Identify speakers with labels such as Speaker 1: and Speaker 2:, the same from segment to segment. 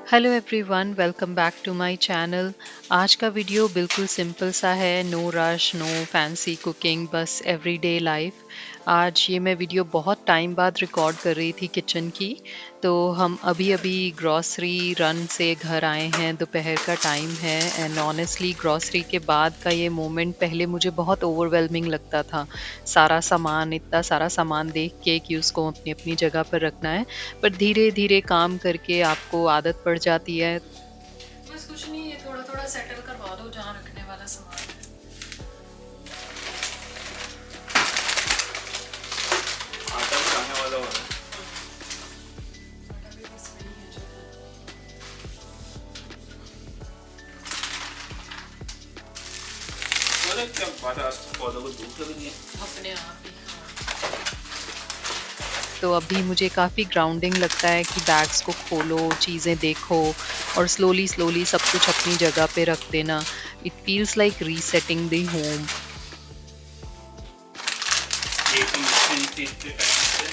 Speaker 1: Hello everyone, welcome back to my channel. आज का video बिल्कुल सिंपल सा है। No rush, no fancy cooking, बस एवरीडे लाइफ। आज ये मैं वीडियो बहुत टाइम बाद रिकॉर्ड कर रही थी किचन की। तो हम अभी अभी ग्रॉसरी रन से घर आए हैं, दोपहर का टाइम है। एंड ऑनेस्टली ग्रॉसरी के बाद का ये मोमेंट पहले मुझे बहुत ओवरवेलमिंग लगता था। सारा सामान, इतना सारा सामान देख के कि उसको अपनी अपनी जगह पर रखना है। पर धीरे-धीरे काम करके आपको आदत पड़ जाती है।
Speaker 2: बस कुछ नहीं, ये थोड़ा थोड़ा सेटल करवा दो जहाँ रखने वाला सामान है।
Speaker 3: आटा भी खाने वाला हो रहा है।
Speaker 2: आटा भी बस वही है जो
Speaker 3: मतलब क्या बात है, आज तो पौधों को धूप लग रही है।
Speaker 2: अपने आप ही।
Speaker 1: तो अभी मुझे काफ़ी ग्राउंडिंग लगता है कि बैग्स को खोलो, चीज़ें देखो और स्लोली स्लोली सब कुछ अपनी जगह पे रख देना। It feels like resetting the home.
Speaker 3: ये तो मिशन थी इतने टाइम से।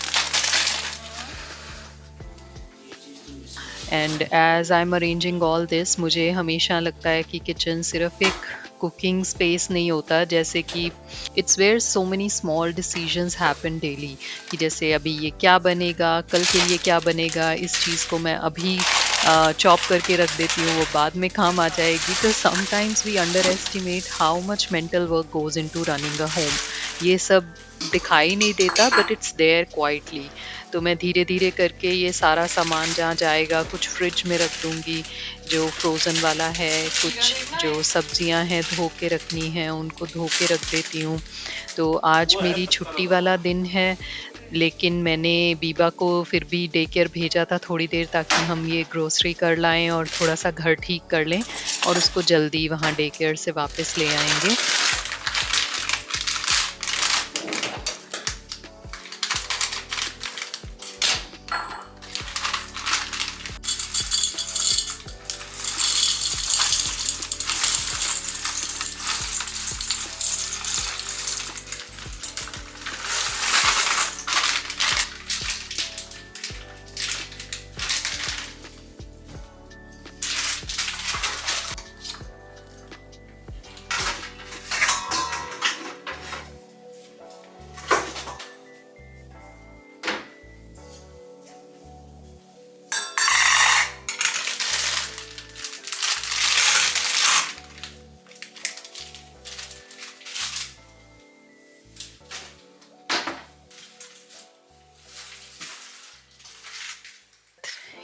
Speaker 3: ये चीज़ तो missing
Speaker 1: and as I am arranging all this, मुझे हमेशा लगता है कि किचन सिर्फ एक कुकिंग स्पेस नहीं होता। जैसे कि it's where so many small decisions happen daily, कि जैसे अभी ये क्या बनेगा, कल के लिए क्या बनेगा। इस चीज़ को मैं अभी चॉप करके रख देती हूँ, वो बाद में काम आ जाएगी। तो sometimes we underestimate how much mental work goes into running a home. ये सब दिखाई नहीं देता, बट इट्स देयर क्वाइटली। तो मैं धीरे-धीरे करके ये सारा सामान जहाँ जाएगा, कुछ फ्रिज में रख दूँगी जो फ्रोज़न वाला है, कुछ जो सब्जियाँ हैं धो के रखनी हैं, उनको धो के रख देती हूँ। तो आज
Speaker 3: वो है
Speaker 1: मेरी
Speaker 3: पत्ता
Speaker 1: छुट्टी
Speaker 3: लगा
Speaker 1: वाला
Speaker 3: हुआ।
Speaker 1: दिन है, लेकिन मैंने बीबा को फिर भी डे केयर भेजा था थोड़ी देर, ताकि हम ये ग्रोसरी कर लाएँ और थोड़ा-सा घर ठीक कर लें और उसको जल्दी वहाँ डे केयर से वापस ले आएँगे।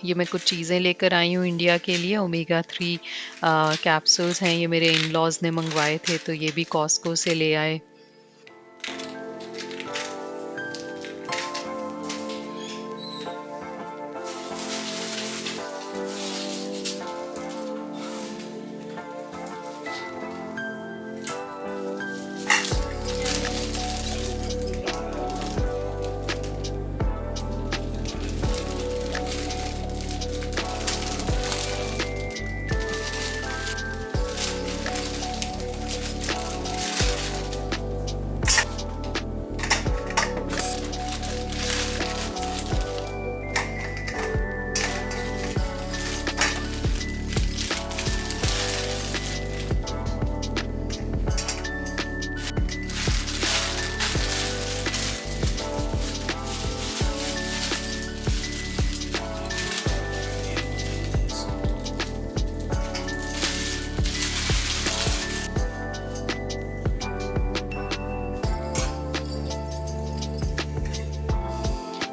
Speaker 1: ये मैं कुछ चीज़ें लेकर आई हूँ इंडिया के लिए। ओमेगा 3 कैप्सूल्स हैं, ये मेरे इन-लॉज़ ने मँगवाए थे, तो ये भी कॉस्टको से ले आए।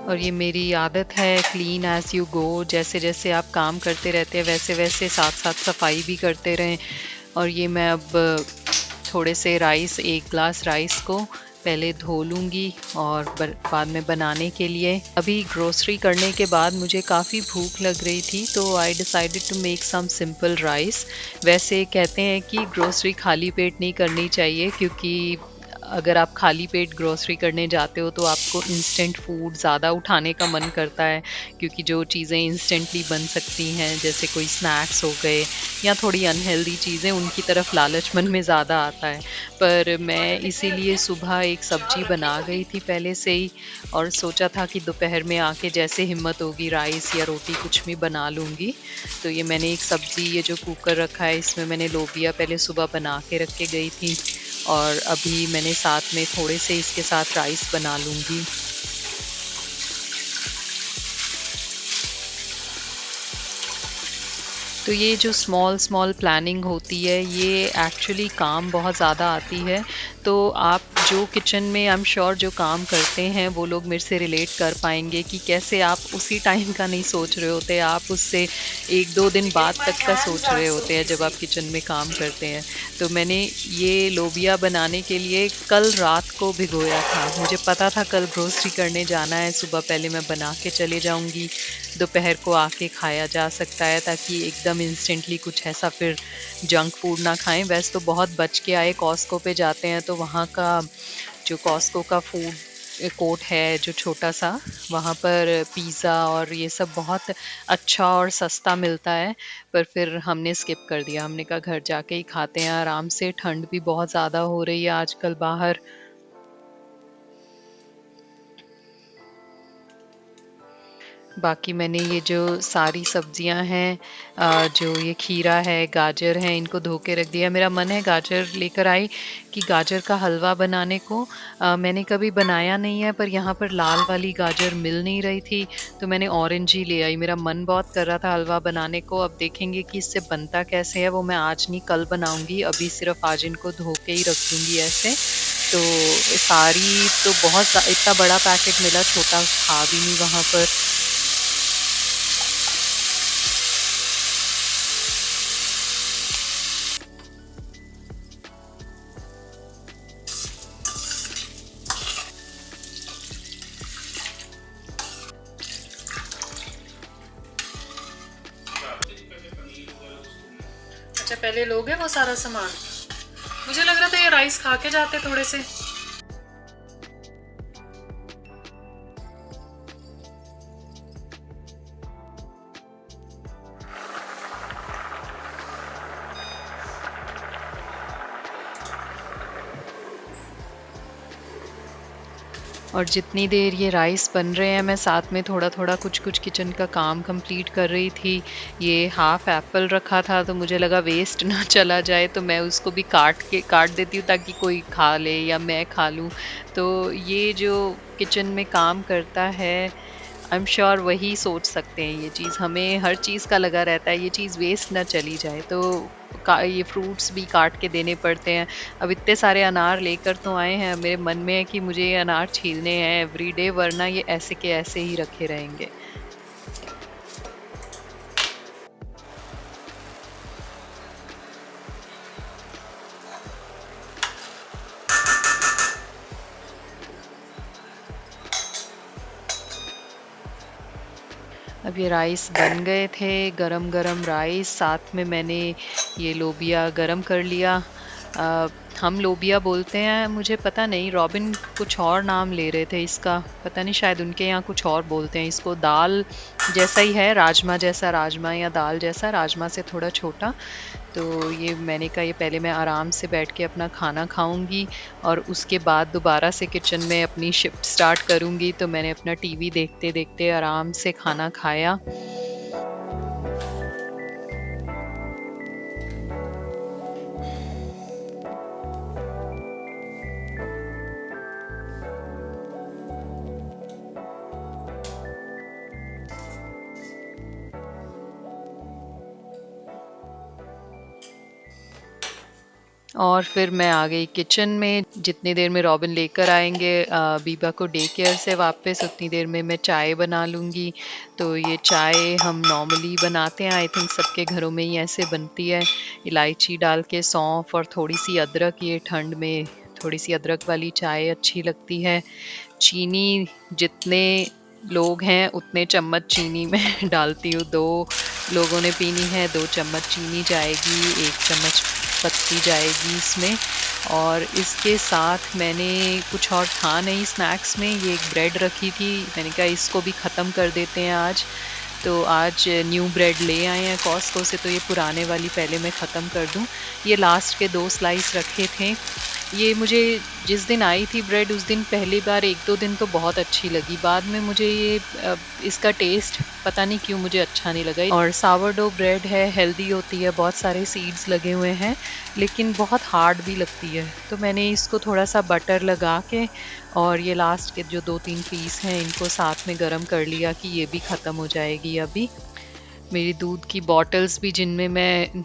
Speaker 1: और ये मेरी आदत है, क्लीन एज़ यू गो। जैसे-जैसे आप काम करते रहते हैं, वैसे-वैसे साथ-साथ सफाई भी करते रहें। और ये मैं अब थोड़े से राइस, 1 ग्लास राइस को पहले धो लूँगी और बाद में बनाने के लिए। अभी ग्रोसरी करने के बाद मुझे काफ़ी भूख लग रही थी, तो I decided to make some simple rice. वैसे कहते हैं कि ग्रोसरी खाली पेट नहीं करनी चाहिए, क्योंकि अगर आप खाली पेट ग्रोसरी करने जाते हो तो आपको इंस्टेंट फूड ज़्यादा उठाने का मन करता है, क्योंकि जो चीज़ें इंस्टेंटली बन सकती हैं जैसे कोई स्नैक्स हो गए या थोड़ी अनहेल्दी चीज़ें, उनकी तरफ लालच मन में ज़्यादा आता है। पर मैं इसीलिए सुबह एक सब्जी बना गई थी पहले से ही, और सोचा था कि दोपहर में आके जैसे हिम्मत होगी राइस या रोटी कुछ भी बना लूँगी। तो ये मैंने एक सब्ज़ी, ये जो कुकर रखा है इसमें मैंने लोबिया पहले सुबह बना के रख के गई थी, और अभी मैंने साथ में थोड़े से इसके साथ राइस बना लूँगी। तो ये जो स्मॉल प्लानिंग होती है ये एक्चुअली काम बहुत ज़्यादा आती है। तो आप जो किचन में आई एम श्योर जो काम करते हैं वो लोग मेरे से रिलेट कर पाएँगे कि कैसे आप उसी टाइम का नहीं सोच रहे होते, आप उससे 1-2 दिन बाद तक का सोच रहे होते हैं जब आप किचन में काम करते हैं। तो मैंने ये लोबिया बनाने के लिए कल रात को भिगोया था। मुझे पता था कल ग्रोसरी करने जाना है, सुबह पहले मैं बना के चले जाऊँगी, दोपहर को आके खाया जा सकता है, ताकि एकदम इंस्टेंटली कुछ ऐसा फिर जंक फूड ना खाएं। वैसे तो बहुत बच के आए, कॉस्को पे जाते हैं तो वहाँ का जो कॉस्को का फूड कोर्ट है जो छोटा सा, वहाँ पर पिज़्ज़ा और ये सब बहुत अच्छा और सस्ता मिलता है। पर फिर हमने स्किप कर दिया, हमने कहा घर जाके ही खाते हैं आराम से, ठंड भी बहुत ज़्यादा हो रही है आजकल बाहर। बाकी मैंने ये जो सारी सब्जियां हैं, जो ये खीरा है, गाजर है, इनको धो के रख दिया। मेरा मन है गाजर लेकर आई कि गाजर का हलवा बनाने को। मैंने कभी बनाया नहीं है, पर यहाँ पर लाल वाली गाजर मिल नहीं रही थी तो मैंने ऑरेंज ही ले आई। मेरा मन बहुत कर रहा था हलवा बनाने को, अब देखेंगे कि इससे बनता कैसे है, वो मैं आज नहीं कल बनाऊंगी। अभी सिर्फ आज इनको धो के ही रख दूंगी ऐसे। तो सारी तो इतना बड़ा पैकेट मिला, छोटा था भी नहीं वहाँ पर।
Speaker 2: अच्छा, पहले लोगे वो सारा सामान? मुझे लग रहा था ये राइस खा के जाते थोड़े से।
Speaker 1: और जितनी देर ये राइस बन रहे हैं मैं साथ में थोड़ा-थोड़ा कुछ-कुछ किचन का काम कंप्लीट कर रही थी। ये हाफ़ एप्पल रखा था तो मुझे लगा वेस्ट ना चला जाए, तो मैं उसको भी काट देती हूँ ताकि कोई खा ले या मैं खा लूँ। तो ये जो किचन में काम करता है, आई एम श्योर वही सोच सकते हैं ये चीज़। हमें हर चीज़ का लगा रहता है ये चीज़ वेस्ट ना चली जाए, तो ये फ्रूट्स भी काट के देने पड़ते हैं। अब इतने सारे अनार लेकर तो आए हैं, मेरे मन में है कि मुझे ये अनार छीलने हैं एवरीडे, वरना ये ऐसे के ऐसे ही रखे रहेंगे। अब ये राइस बन गए थे, गरम-गरम राइस, साथ में मैंने ये लोबिया गरम कर लिया। हम लोबिया बोलते हैं, मुझे पता नहीं, रॉबिन कुछ और नाम ले रहे थे इसका, पता नहीं शायद उनके यहाँ कुछ और बोलते हैं इसको। दाल जैसा ही है, राजमा जैसा, राजमा या दाल जैसा, राजमा से थोड़ा छोटा। तो ये मैंने कहा ये पहले मैं आराम से बैठ के अपना खाना खाऊंगी और उसके बाद दोबारा से किचन में अपनी शिफ्ट स्टार्ट करूंगी। तो मैंने अपना टीवी देखते देखते आराम से खाना खाया। और फिर मैं आ गई किचन में। जितनी देर में रॉबिन लेकर आएंगे बीबा को डे केयर से वापस, उतनी देर में मैं चाय बना लूँगी। तो ये चाय हम नॉर्मली बनाते हैं, आई थिंक सबके घरों में ही ऐसे बनती है। इलायची डाल के, सौंफ और थोड़ी सी अदरक, ये ठंड में थोड़ी सी अदरक वाली चाय अच्छी लगती है। चीनी जितने लोग हैं उतने चम्मच चीनी मैं डालती हूँ। 2 लोगों ने पीनी है, 2 चम्मच चीनी जाएगी, 1 चम्मच पत्ती जाएगी इसमें। और इसके साथ मैंने कुछ और था नहीं स्नैक्स में, ये एक ब्रेड रखी थी, मैंने कहा इसको भी ख़त्म कर देते हैं आज। तो आज न्यू ब्रेड ले आए हैं कॉस्को से, तो ये पुराने वाली पहले मैं ख़त्म कर दूं। ये लास्ट के 2 स्लाइस रखे थे। ये मुझे जिस दिन आई थी ब्रेड उस दिन पहली बार 1-2 दिन तो बहुत अच्छी लगी, बाद में मुझे ये इसका टेस्ट पता नहीं क्यों मुझे अच्छा नहीं लगा। और सावरडो ब्रेड है, हेल्दी होती है, बहुत सारे सीड्स लगे हुए हैं, लेकिन बहुत हार्ड भी लगती है। तो मैंने इसको थोड़ा सा बटर लगा के और ये लास्ट के जो 2-3 पीस हैं इनको साथ में गरम कर लिया कि ये भी ख़त्म हो जाएगी अभी। मेरी दूध की बॉटल्स भी, जिनमें मैं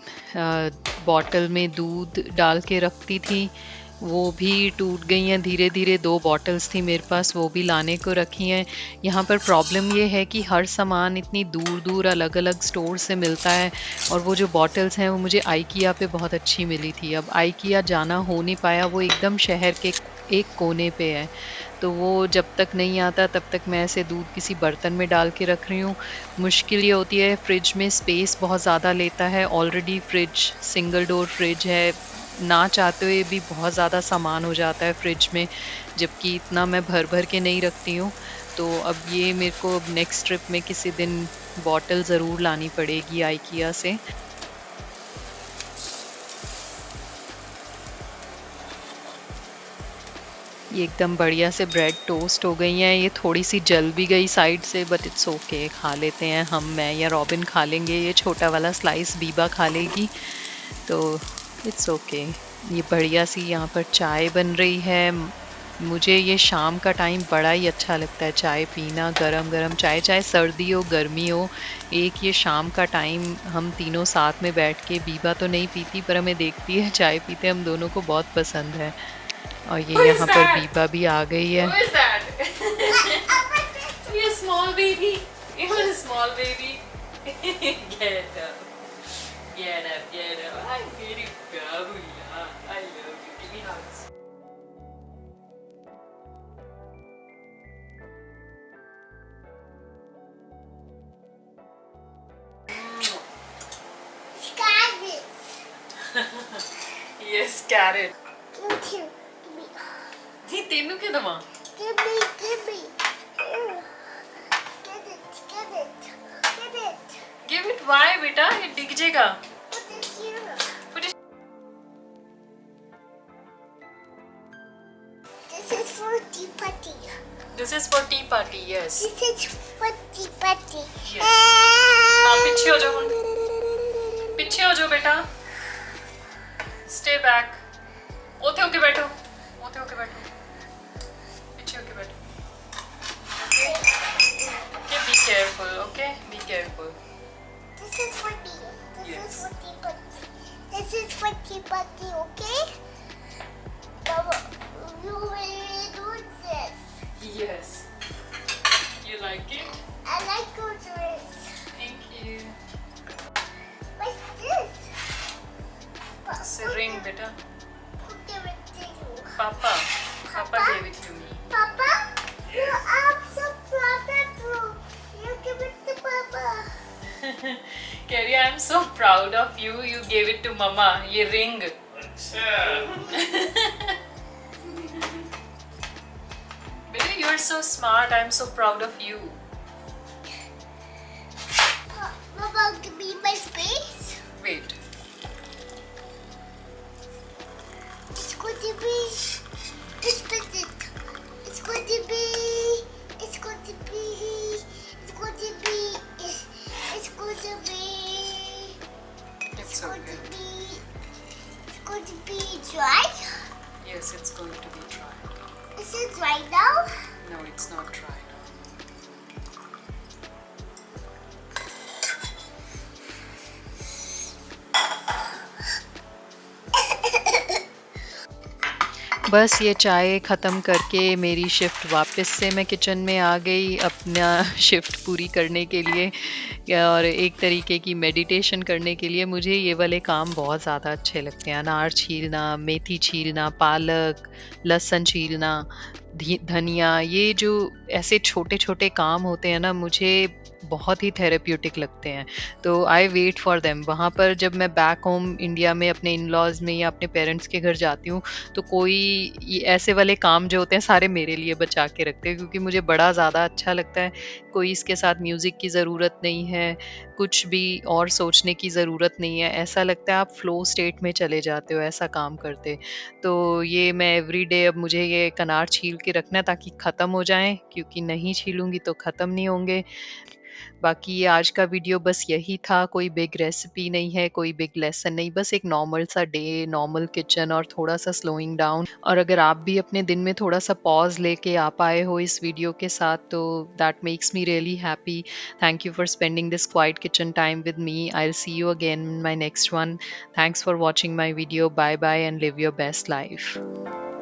Speaker 1: बॉटल में दूध डाल के रखती थी, वो भी टूट गई हैं धीरे धीरे। 2 बॉटल्स थी मेरे पास, वो भी लाने को रखी हैं। यहाँ पर प्रॉब्लम ये है कि हर सामान इतनी दूर दूर अलग अलग स्टोर से मिलता है, और वो जो बॉटल्स हैं वो मुझे आइकिया पे बहुत अच्छी मिली थी। अब आइकिया जाना हो नहीं पाया, वो एकदम शहर के एक कोने पे है, तो वो जब तक नहीं आता तब तक मैं ऐसे दूध किसी बर्तन में डाल के रख रही हूँ। मुश्किल ये होती है, फ्रिज में स्पेस बहुत ज़्यादा लेता है, already fridge single door fridge है, ना चाहते हुए भी बहुत ज़्यादा सामान हो जाता है फ्रिज में, जबकि इतना मैं भर भर के नहीं रखती हूँ। तो अब ये मेरे को नेक्स्ट ट्रिप में किसी दिन बॉटल ज़रूर लानी पड़ेगी आइकिया से। ये एकदम बढ़िया से ब्रेड टोस्ट हो गई हैं, ये थोड़ी सी जल भी गई साइड से, बट इट्स ओके, खा लेते हैं हम। मैं या रॉबिन खा लेंगे, ये छोटा वाला स्लाइस बीबा खा लेगी, तो इट्स ओके। ये बढ़िया सी यहाँ पर चाय बन रही है। मुझे ये शाम का टाइम बड़ा ही अच्छा लगता है, चाय पीना, गरम गरम चाय, चाहे सर्दी हो गर्मी हो। एक ये शाम का टाइम हम तीनों साथ में बैठ के, बीबा तो नहीं पीती पर हमें देखती है चाय पीते, हम दोनों को बहुत पसंद है। और ये यहाँ पर बीबा भी आ गई है।
Speaker 2: Who is that? You small baby. You a small baby. Get up. Get up, get up. I very babu, yeah. I love you. Give me hugs. Yes, carrot. नहीं तेनू क्यों दवा? Give it why बेटा? ये डिग जाएगा. Put it.
Speaker 4: This is for tea party.
Speaker 2: This is for tea party. Yes.
Speaker 4: This is for tea party.
Speaker 2: Yes. हाँ पीछे हो जाओ. पीछे हो जाओ बेटा. Stay back. ओथे होके बैठो. ओथे होके बैठो. पीछे होके बैठो. Okay. Okay. Be careful. Okay. Be careful.
Speaker 4: This is for tea. This
Speaker 2: Yes.
Speaker 4: is for tea party. This is for tea party, okay? Baba, you will do this.
Speaker 2: Yes. You like it?
Speaker 4: I like your dress.
Speaker 2: Thank you.
Speaker 4: What's this?
Speaker 2: It's a ring, beta.
Speaker 4: Who gave it to you?
Speaker 2: Papa. Papa
Speaker 4: Papa?
Speaker 2: gave it to me.
Speaker 4: Papa? You are so proud of you. You give it to Papa.
Speaker 2: Carrie, I'm so proud of you. You gave it to Mama. ये ring.
Speaker 3: अच्छा
Speaker 2: Beta, you are so smart. I'm so proud of you.
Speaker 4: Mama, give me my space.
Speaker 2: Wait.
Speaker 4: It's going to be. It's going to. It's going to be. It's going to be. It's going to be. It's going to be.
Speaker 2: It's
Speaker 4: going to
Speaker 2: okay.
Speaker 4: be. It's going to be dry.
Speaker 2: Yes, it's going to be dry.
Speaker 4: Is it dry now?
Speaker 2: No, it's not dry now.
Speaker 1: बस ये चाय ख़त्म करके मेरी shift वापस से मैं kitchen में आ गई अपना शिफ्ट पूरी करने के लिए, और एक तरीके की मेडिटेशन करने के लिए। मुझे ये वाले काम बहुत ज़्यादा अच्छे लगते हैं, अनार छीलना, मेथी छीलना, पालक, लहसुन छीलना, धनिया, ये जो ऐसे छोटे-छोटे काम होते हैं ना, मुझे बहुत ही थेरेप्यूटिक लगते हैं। तो आई वेट फॉर देम। वहाँ पर जब मैं बैक होम इंडिया में अपने इन-लॉज़ में या अपने पेरेंट्स के घर जाती हूँ, तो कोई ये ऐसे वाले काम जो होते हैं सारे मेरे लिए बचा के रखते हैं, क्योंकि मुझे बड़ा ज़्यादा अच्छा लगता है। कोई इसके साथ म्यूज़िक की ज़रूरत नहीं है, कुछ भी और सोचने की ज़रूरत नहीं है। ऐसा लगता है आप फ्लो स्टेट में चले जाते हो ऐसा काम करते। तो ये मैं एवरीडे अब मुझे ये कनार छील के रखना है ताकि ख़त्म हो जाएँ, क्योंकि नहीं छीलूँगी तो ख़त्म नहीं होंगे। बाकी ये आज का वीडियो बस यही था, कोई बिग रेसिपी नहीं है, कोई बिग लेसन नहीं, बस एक नॉर्मल सा डे, नॉर्मल किचन और थोड़ा-सा स्लोइंग डाउन। और अगर आप भी अपने दिन में थोड़ा-सा पॉज़ लेके आ पाए हो इस वीडियो के साथ, तो that makes me really happy. Thank you for spending this quite kitchen time with me. I will see you again in my next one. Thanks for watching my video. Bye bye and live your best life.